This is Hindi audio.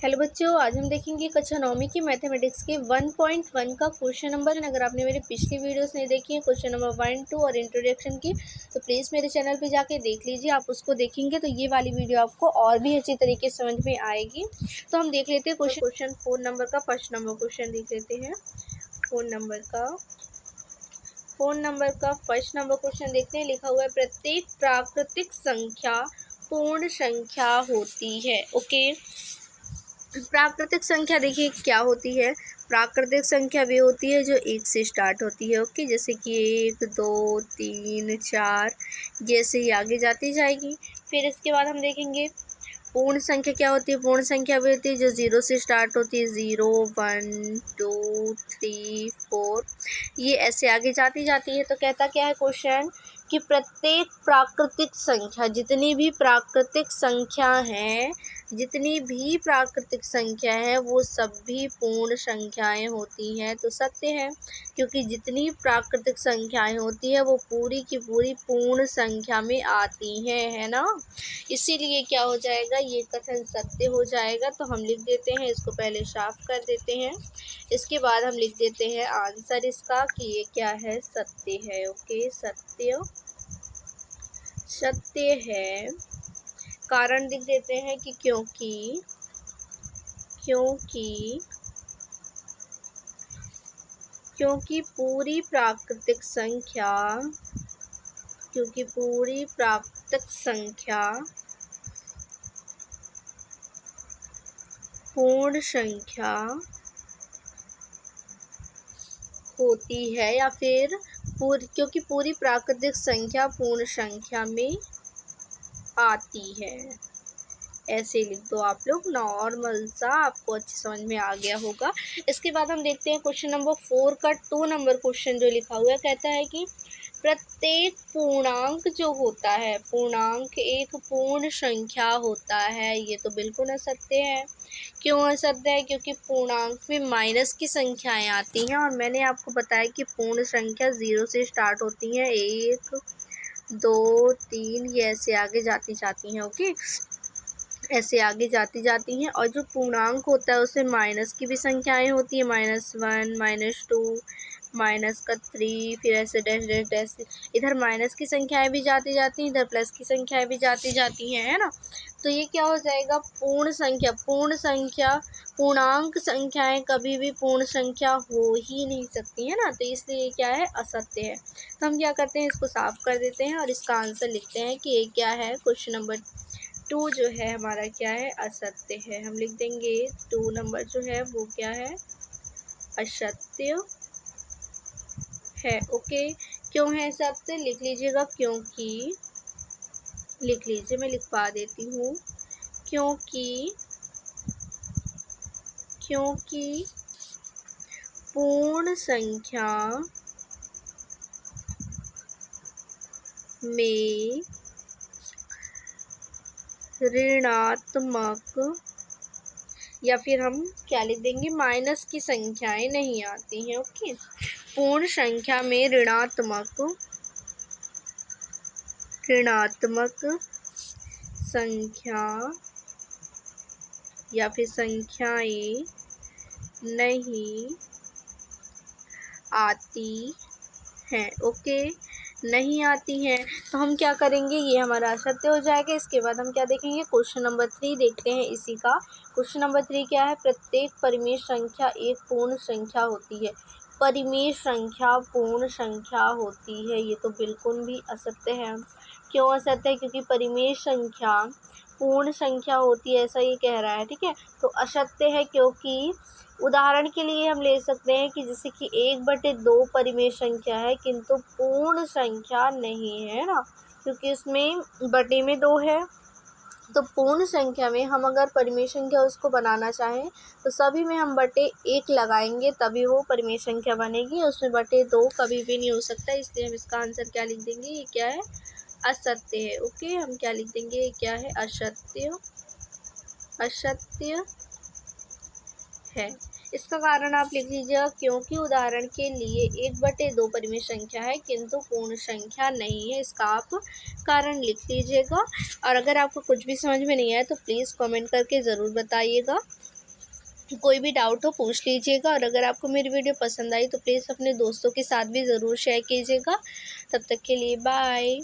हेलो बच्चों, आज हम देखेंगे कक्षा 9वीं की मैथमेटिक्स के 1.1 का क्वेश्चन नंबर। अगर आपने मेरी पिछली वीडियोस नहीं देखी है क्वेश्चन नंबर 1, 2 और इंट्रोडक्शन की, तो प्लीज़ मेरे चैनल पे जाके देख लीजिए। आप उसको देखेंगे तो ये वाली वीडियो आपको और भी अच्छी तरीके से समझ में आएगी। तो हम देख लेते हैं क्वेश्चन 4 नंबर का फर्स्ट नंबर क्वेश्चन देख लेते हैं। 4 नंबर का फर्स्ट नंबर क्वेश्चन देखते हैं। लिखा हुआ है प्रत्येक प्राकृतिक संख्या पूर्ण संख्या होती है। ओके, प्राकृतिक संख्या देखिए क्या होती है। प्राकृतिक संख्या भी होती है जो 1 से स्टार्ट होती है। ओके, जैसे कि 1, 2, 3, 4 जैसे ही आगे जाती जाएगी। फिर इसके बाद हम देखेंगे पूर्ण संख्या क्या होती है। पूर्ण संख्या भी होती है जो 0 से स्टार्ट होती है। 0, 1, 2, 3, 4 ये ऐसे आगे जाती जाती है। तो कहता क्या है क्वेश्चन कि प्रत्येक प्राकृतिक संख्या, जितनी भी प्राकृतिक संख्या है वो सभी पूर्ण संख्याएं होती हैं। तो सत्य है, क्योंकि जितनी प्राकृतिक संख्याएं होती है वो पूरी की पूरी पूर्ण संख्या में आती हैं, है ना। इसीलिए क्या हो जाएगा, ये कथन सत्य हो जाएगा। तो हम लिख देते हैं, इसको पहले साफ कर देते हैं। इसके बाद हम लिख देते हैं आंसर इसका कि ये क्या है, सत्य है। ओके, सत्य है। कारण लिख देते हैं कि क्योंकि पूरी प्राकृतिक संख्या पूर्ण संख्या होती है, या फिर क्योंकि पूरी प्राकृतिक संख्या पूर्ण संख्या में आती है। ऐसे लिख दो आप लोग, नॉर्मल सा, आपको अच्छे समझ में आ गया होगा। इसके बाद हम देखते हैं क्वेश्चन नंबर 4 का 2 नंबर क्वेश्चन जो लिखा हुआ है। कहता है कि प्रत्येक पूर्णांक जो होता है, पूर्णांक एक पूर्ण संख्या होता है। ये तो बिल्कुल असत्य है। क्यों असत्य है? क्योंकि पूर्णांक में माइनस की संख्याएं आती हैं, और मैंने आपको बताया कि पूर्ण संख्या 0 से स्टार्ट होती हैं। 1, 2, 3 ये ऐसे आगे जाती हैं। ओके, ऐसे आगे जाती हैं। और जो पूर्णांक होता है उसमें माइनस की भी संख्याएं होती हैं। -1, -2, -3, फिर ऐसे डैश डैश डैश। इधर माइनस की संख्याएं भी जाती हैं, इधर प्लस की संख्याएं भी जाती हैं, है ना। तो ये क्या हो जाएगा, पूर्णांक संख्याएं कभी भी पूर्ण संख्या हो ही नहीं सकती, है ना। तो इसलिए क्या है, असत्य है। तो हम क्या करते हैं, इसको साफ कर देते हैं और इसका आंसर लिखते हैं कि ये क्या है, क्वेश्चन नंबर 2 जो है हमारा क्या है, असत्य है। हम लिख देंगे 2 नंबर जो है वो क्या है, असत्य है। ओके, क्यों है सत्य, लिख लीजिएगा। क्योंकि लिख लीजिए, मैं लिखवा देती हूँ। क्योंकि पूर्ण संख्या में ऋणात्मक, या फिर हम क्या लिख देंगे, माइनस की संख्याएं नहीं आती हैं। ओके, पूर्ण संख्या में ऋणात्मक संख्या या फिर संख्याएं नहीं आती हैं। ओके, नहीं आती हैं। तो हम क्या करेंगे, ये हमारा असत्य हो जाएगा। इसके बाद हम क्या देखेंगे, क्वेश्चन नंबर 3 देखते हैं इसी का। क्वेश्चन नंबर 3 क्या है, प्रत्येक परिमेय संख्या एक पूर्ण संख्या होती है। परिमेय संख्या पूर्ण संख्या होती है, ये तो बिल्कुल भी असत्य है। क्यों असत्य है, क्योंकि परिमेय संख्या पूर्ण संख्या होती है, ऐसा ये कह रहा है। ठीक है, तो असत्य है। क्योंकि उदाहरण के लिए हम ले सकते हैं कि जैसे कि 1/2 परिमेय संख्या है, किंतु पूर्ण संख्या नहीं है ना, क्योंकि इसमें बटे में 2 है। तो पूर्ण संख्या में हम अगर परिमेय संख्या उसको बनाना चाहें तो सभी में हम बटे 1 लगाएंगे, तभी वो परिमेय संख्या बनेगी। उसमें बटे 2 कभी भी नहीं हो सकता। इसलिए हम इसका आंसर क्या लिख देंगे, ये क्या है, असत्य है। ओके, हम क्या लिख देंगे, ये क्या है, असत्य है। इसका कारण आप लिख लीजिएगा, क्योंकि उदाहरण के लिए 1/2 परिमेय संख्या है किंतु पूर्ण संख्या नहीं है। इसका आप कारण लिख लीजिएगा। और अगर आपको कुछ भी समझ में नहीं आया तो प्लीज़ कमेंट करके ज़रूर बताइएगा। कोई भी डाउट हो पूछ लीजिएगा, और अगर आपको मेरी वीडियो पसंद आई तो प्लीज़ अपने दोस्तों के साथ भी ज़रूर शेयर कीजिएगा। तब तक के लिए बाय।